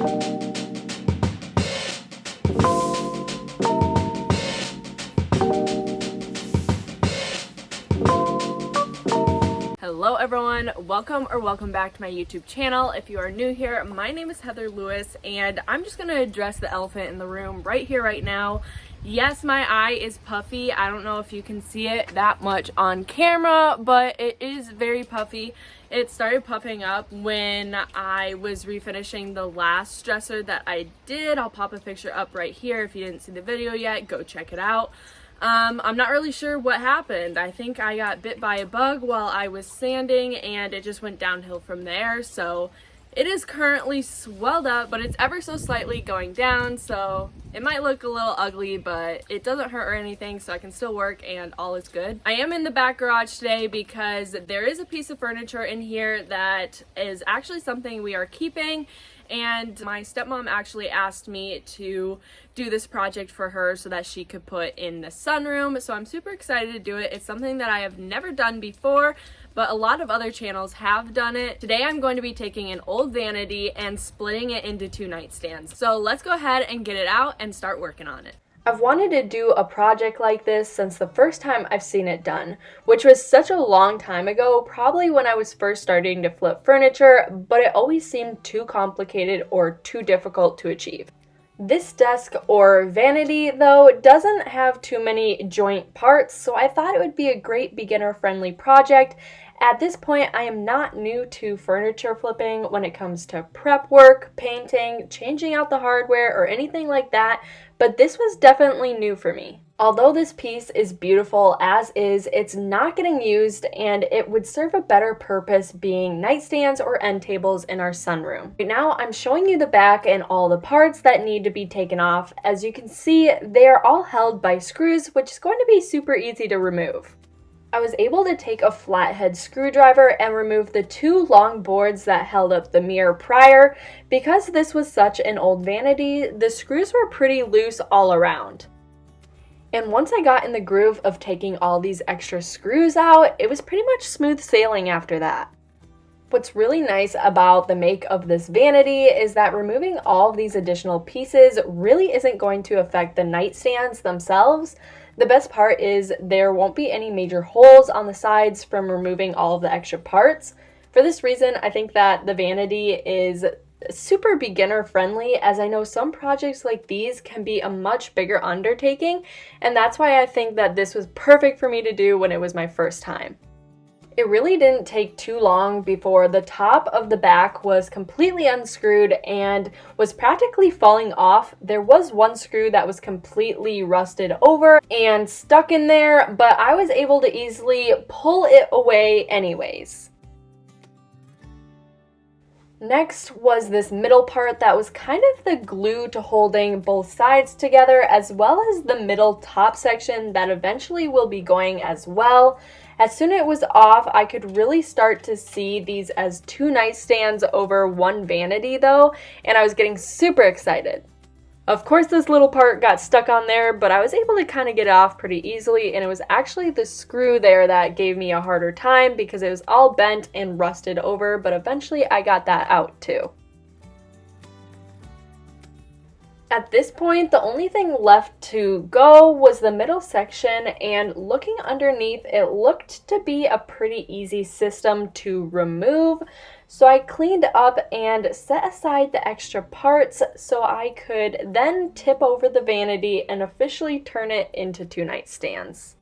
Hello everyone, welcome back to my YouTube channel. If you are new here, my name is Heather Lewis and I'm just going to address the elephant in the room right here, right now. Yes, my eye is puffy. I don't know if you can see it that much on camera, but it is very puffy. It started puffing up when I was refinishing the last dresser that I did. I'll pop a picture up right here. If you didn't see the video yet, go check it out. I'm not really sure what happened. I think I got bit by a bug while I was sanding and it just went downhill from there. So it is currently swelled up, but it's ever so slightly going down. So it might look a little ugly, but it doesn't hurt or anything, so I can still work and all is good. I am in the back garage today because there is a piece of furniture in here that is actually something we are keeping. And my stepmom actually asked me to do this project for her so that she could put in the sunroom. So I'm super excited to do it. It's something that I have never done before, but a lot of other channels have done it. Today I'm going to be taking an old vanity and splitting it into 2 nightstands. So let's go ahead and get it out and start working on it. I've wanted to do a project like this since the first time I've seen it done, which was such a long time ago, probably when I was first starting to flip furniture, but it always seemed too complicated or too difficult to achieve. This desk or vanity, though, doesn't have too many joint parts, so I thought it would be a great beginner-friendly project. At this point, I am not new to furniture flipping when it comes to prep work, painting, changing out the hardware, or anything like that, but this was definitely new for me. Although this piece is beautiful as is, it's not getting used and it would serve a better purpose being nightstands or end tables in our sunroom. Right now I'm showing you the back and all the parts that need to be taken off. As you can see, they are all held by screws, which is going to be super easy to remove. I was able to take a flathead screwdriver and remove the 2 long boards that held up the mirror prior. Because this was such an old vanity, the screws were pretty loose all around. And once I got in the groove of taking all these extra screws out, it was pretty much smooth sailing after that. What's really nice about the make of this vanity is that removing all of these additional pieces really isn't going to affect the nightstands themselves. The best part is there won't be any major holes on the sides from removing all of the extra parts. For this reason, I think that the vanity is super beginner friendly, as I know some projects like these can be a much bigger undertaking, and that's why I think that this was perfect for me to do when it was my first time. It really didn't take too long before the top of the back was completely unscrewed and was practically falling off. There was one screw that was completely rusted over and stuck in there, but I was able to easily pull it away anyways. Next was this middle part that was kind of the glue to holding both sides together, as well as the middle top section that eventually will be going as well. As soon as it was off, I could really start to see these as 2 nightstands over 1 vanity though, and I was getting super excited. Of course, this little part got stuck on there, but I was able to kind of get it off pretty easily, and it was actually the screw there that gave me a harder time because it was all bent and rusted over, but eventually I got that out too. At this point, the only thing left to go was the middle section, and looking underneath, it looked to be a pretty easy system to remove. So I cleaned up and set aside the extra parts so I could then tip over the vanity and officially turn it into 2 nightstands.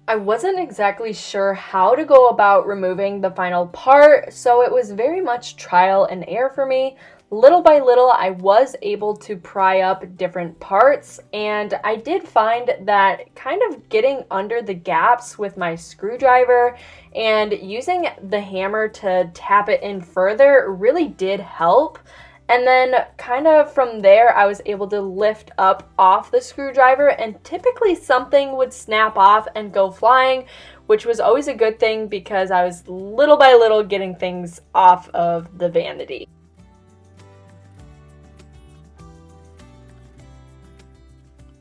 I wasn't exactly sure how to go about removing the final part, so it was very much trial and error for me. Little by little, I was able to pry up different parts, and I did find that kind of getting under the gaps with my screwdriver and using the hammer to tap it in further really did help. And then kind of from there, I was able to lift up off the screwdriver, and typically something would snap off and go flying, which was always a good thing because I was little by little getting things off of the vanity.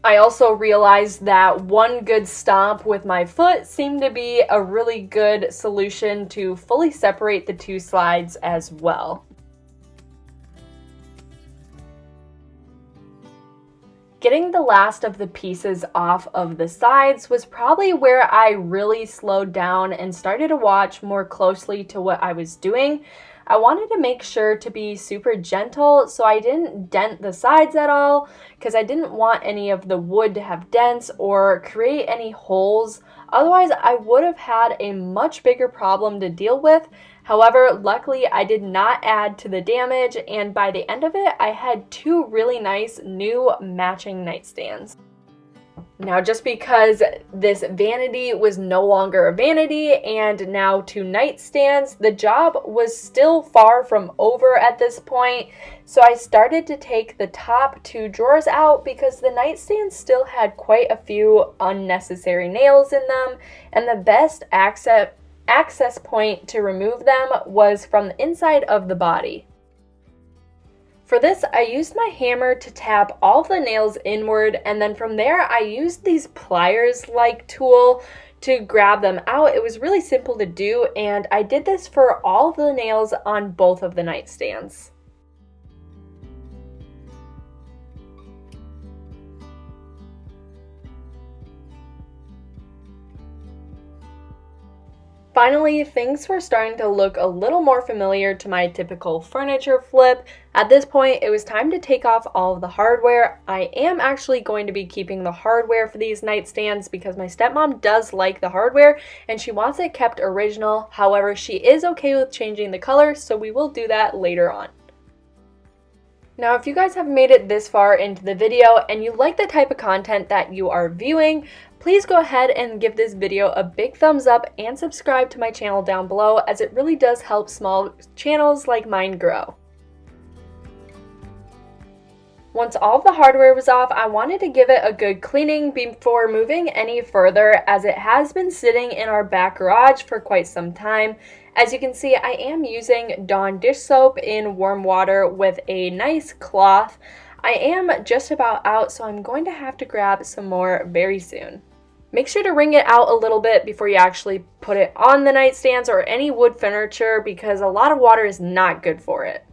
I also realized that one good stomp with my foot seemed to be a really good solution to fully separate the two slides as well. Getting the last of the pieces off of the sides was probably where I really slowed down and started to watch more closely to what I was doing. I wanted to make sure to be super gentle so I didn't dent the sides at all, because I didn't want any of the wood to have dents or create any holes. Otherwise, I would have had a much bigger problem to deal with. However, luckily I did not add to the damage, and by the end of it, I had two really nice new matching nightstands. Now, just because this vanity was no longer a vanity and now two nightstands, the job was still far from over at this point. So I started to take the top two drawers out because the nightstands still had quite a few unnecessary nails in them, and the best access point to remove them was from the inside of the body. For this, I used my hammer to tap all the nails inward, and then from there I used these pliers-like tool to grab them out. It was really simple to do, and I did this for all of the nails on both of the nightstands. Finally, things were starting to look a little more familiar to my typical furniture flip. At this point, it was time to take off all of the hardware. I am actually going to be keeping the hardware for these nightstands because my stepmom does like the hardware and she wants it kept original. However, she is okay with changing the color, so we will do that later on. Now, if you guys have made it this far into the video and you like the type of content that you are viewing, please go ahead and give this video a big thumbs up and subscribe to my channel down below, as it really does help small channels like mine grow. Once all of the hardware was off, I wanted to give it a good cleaning before moving any further, as it has been sitting in our back garage for quite some time. As you can see, I am using Dawn dish soap in warm water with a nice cloth. I am just about out, so I'm going to have to grab some more very soon. Make sure to wring it out a little bit before you actually put it on the nightstands or any wood furniture, because a lot of water is not good for it.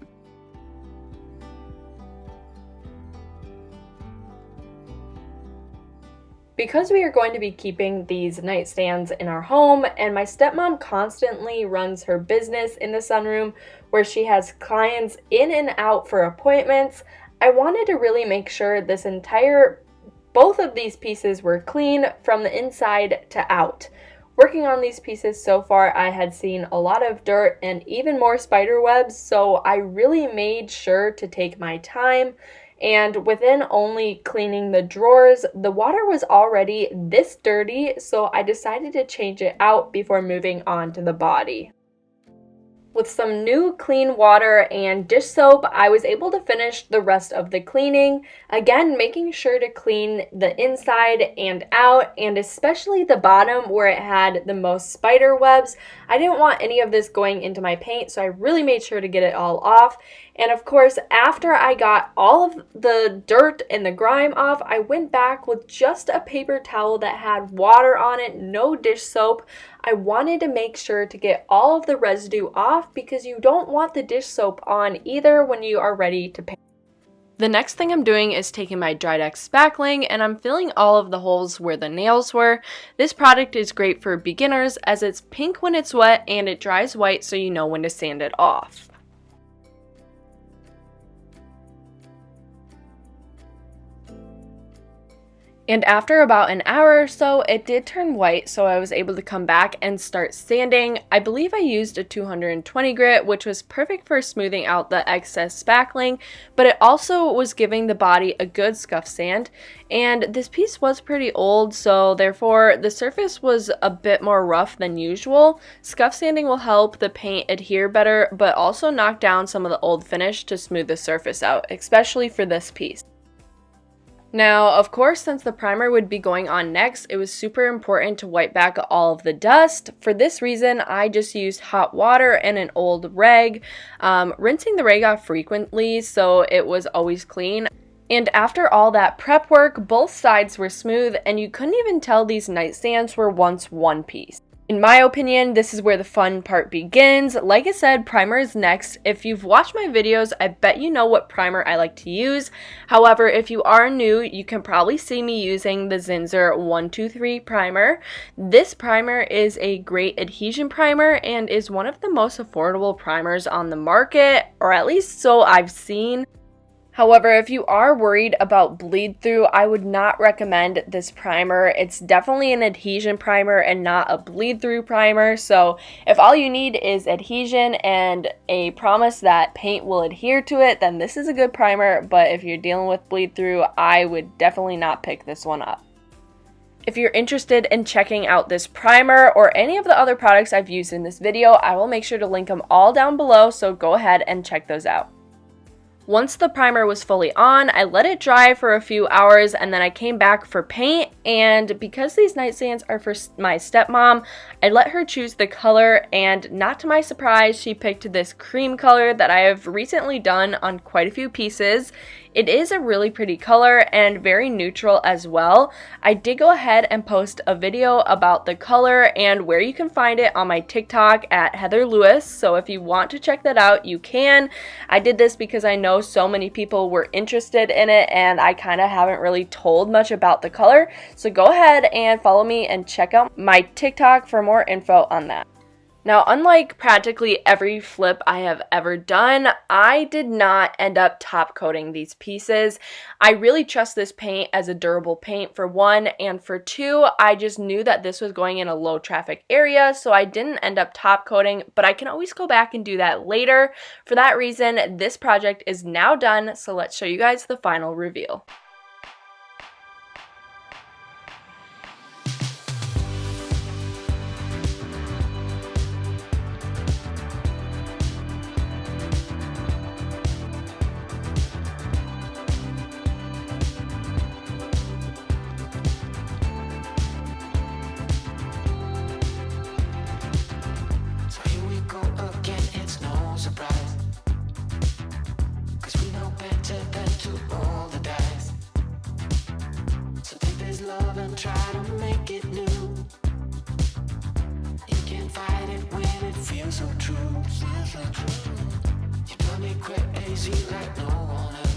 Because we are going to be keeping these nightstands in our home, and my stepmom constantly runs her business in the sunroom where she has clients in and out for appointments, I wanted to really make sure both of these pieces were clean from the inside to out. Working on these pieces so far, I had seen a lot of dirt and even more spider webs, so I really made sure to take my time. And within only cleaning the drawers, the water was already this dirty, so I decided to change it out before moving on to the body. With some new clean water and dish soap, I was able to finish the rest of the cleaning. Again, making sure to clean the inside and out, and especially the bottom where it had the most spider webs. I didn't want any of this going into my paint, so I really made sure to get it all off. And of course, after I got all of the dirt and the grime off, I went back with just a paper towel that had water on it, no dish soap. I wanted to make sure to get all of the residue off because you don't want the dish soap on either when you are ready to paint. The next thing I'm doing is taking my Dried X spackling and I'm filling all of the holes where the nails were. This product is great for beginners as it's pink when it's wet and it dries white, so you know when to sand it off. And after about an hour or so, it did turn white, so I was able to come back and start sanding. I believe I used a 220 grit, which was perfect for smoothing out the excess spackling, but it also was giving the body a good scuff sand. And this piece was pretty old, so therefore the surface was a bit more rough than usual. Scuff sanding will help the paint adhere better, but also knock down some of the old finish to smooth the surface out, especially for this piece. Now, of course, since the primer would be going on next, it was super important to wipe back all of the dust. For this reason, I just used hot water and an old rag, rinsing the rag off frequently so it was always clean. And after all that prep work, both sides were smooth and you couldn't even tell these nightstands were once one piece. In my opinion, this is where the fun part begins. Like I said, primer is next. If you've watched my videos, I bet you know what primer I like to use. However, if you are new, you can probably see me using the Zinsser 123 primer. This primer is a great adhesion primer and is one of the most affordable primers on the market, or at least so I've seen. However, if you are worried about bleed through, I would not recommend this primer. It's definitely an adhesion primer and not a bleed through primer. So if all you need is adhesion and a promise that paint will adhere to it, then this is a good primer. But if you're dealing with bleed through, I would definitely not pick this one up. If you're interested in checking out this primer or any of the other products I've used in this video, I will make sure to link them all down below, so go ahead and check those out. Once the primer was fully on, I let it dry for a few hours and then I came back for paint, and because these nightstands are for my stepmom, I let her choose the color, and not to my surprise, she picked this cream color that I have recently done on quite a few pieces. It is a really pretty color and very neutral as well. I did go ahead and post a video about the color and where you can find it on my TikTok at Heather Lewis, so if you want to check that out, you can. I did this because I know so many people were interested in it and I kind of haven't really told much about the color, so go ahead and follow me and check out my TikTok for more info on that. Now, unlike practically every flip I have ever done, I did not end up top coating these pieces. I really trust this paint as a durable paint, for one, and for two, I just knew that this was going in a low traffic area, so I didn't end up top coating, but I can always go back and do that later. For that reason, this project is now done, so let's show you guys the final reveal. Love and try to make it new. You can't fight it when it feels so true. You drive me crazy like no one else.